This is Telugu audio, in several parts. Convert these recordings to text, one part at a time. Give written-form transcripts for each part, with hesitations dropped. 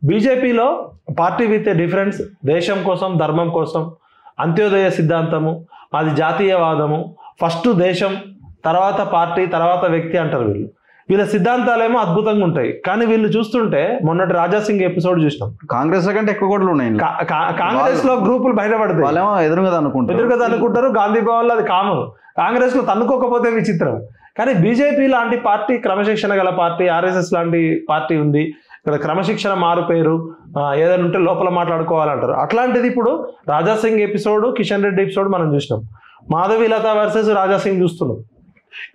బీజేపీలో పార్టీ విత్ ఏ డిఫరెన్స్, దేశం కోసం, ధర్మం కోసం, అంత్యోదయ సిద్ధాంతము, అది జాతీయవాదము, ఫస్ట్ దేశం, తర్వాత పార్టీ, తర్వాత వ్యక్తి అంటారు వీళ్ళు. వీళ్ళ సిద్ధాంతాలేమో అద్భుతంగా ఉంటాయి. కానీ వీళ్ళు చూస్తుంటే మొన్నటి రాజాసింగ్ ఎపిసోడ్ చూసినాం. కాంగ్రెస్ కంటే ఎక్కువ కూడా ఉన్నాయి. కాంగ్రెస్ లో గ్రూపులు బయటపడతాయి, వాళ్ళేమో ఎదురుగా అనుకుంటారు. గాంధీ భవన్ లో అది కామన్. కాంగ్రెస్ లో తన్నుకోకపోతే విచిత్రం. కానీ బీజేపీ లాంటి పార్టీ, క్రమశిక్షణ గల పార్టీ, ఆర్ఎస్ఎస్ లాంటి పార్టీ ఉంది. ఇక్కడ క్రమశిక్షణ మారుపేరు, ఏదైనా ఉంటే లోపల మాట్లాడుకోవాలంటారు. అట్లాంటిది ఇప్పుడు రాజాసింగ్ ఎపిసోడ్, కిషన్ రెడ్డి ఎపిసోడ్ మనం చూసినాం. మాధవీలత వర్సెస్ రాజాసింగ్ చూస్తున్నాం.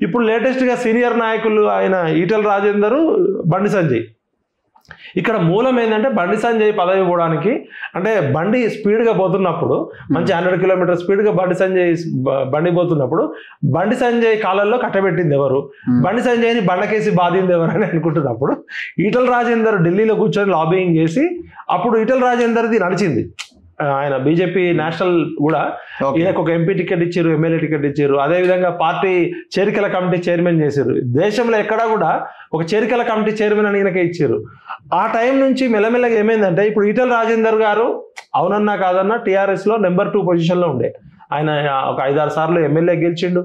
ఇప్పుడు లేటెస్ట్గా సీనియర్ నాయకులు ఆయన ఈటెల రాజేందర్, బండి సంజయ్. ఇక్కడ మూలం ఏంటంటే బండి సంజయ్ పదవి ఇవ్వడానికి, అంటే బండి స్పీడ్గా పోతున్నప్పుడు, మంచి 100 కిలోమీటర్ స్పీడ్గా బండి పోతున్నప్పుడు బండి సంజయ్ కాలంలో కట్టబెట్టింది ఎవరు, బండి సంజయ్ని బండకేసి బాధింది ఎవరు అని అనుకుంటున్నప్పుడు ఈటెల రాజేందర్ ఢిల్లీలో కూర్చొని లాబింగ్ చేసి అప్పుడు ఈటెల రాజేందర్ది నడిచింది. ఆయన బీజేపీ నేషనల్ కూడా ఈయనకు ఒక ఎంపీ టికెట్ ఇచ్చారు, ఎమ్మెల్యే టికెట్ ఇచ్చారు. అదేవిధంగా పార్టీ చేరికల కమిటీ చైర్మన్ చేశారు. దేశంలో ఎక్కడా కూడా ఒక చేరికల కమిటీ చైర్మన్ అని ఈయనకే ఇచ్చారు. ఆ టైం నుంచి మెల్లమెల్లగా ఏమైందంటే ఇప్పుడు ఈటెల రాజేందర్ గారు అవునన్నా కాదన్నా టీఆర్ఎస్లో నెంబర్ 2 పొజిషన్లో ఉండే. ఆయన ఒక 5-6 సార్లు ఎమ్మెల్యే గెలిచిండు,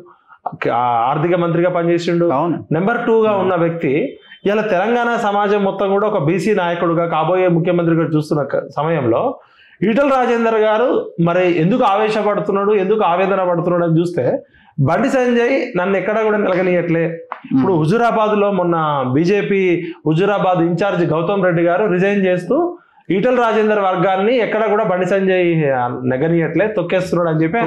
ఆర్థిక మంత్రిగా పనిచేసిండు. నెంబర్ 2గా ఉన్న వ్యక్తి ఇలా తెలంగాణ సమాజం మొత్తం కూడా ఒక బీసీ నాయకుడుగా, కాబోయే ముఖ్యమంత్రిగా చూస్తున్న సమయంలో ఈటెల రాజేందర్ గారు మరి ఎందుకు ఆవేశపడుతున్నాడు, ఎందుకు ఆవేదన పడుతున్నాడు అని చూస్తే, బండి సంజయ్ నన్ను ఎక్కడ కూడా నిలగనీయట్లే. ఇప్పుడు హుజూరాబాద్లో మొన్న బీజేపీ హుజూరాబాద్ ఇన్ఛార్జ్ గౌతమ్ రెడ్డి గారు రిజైన్ చేస్తూ ఈటెల రాజేందర్ వర్గాన్ని ఎక్కడ కూడా బండి సంజయ్ నెగనీయట్లే, తొక్కేస్తున్నాడు అని చెప్పి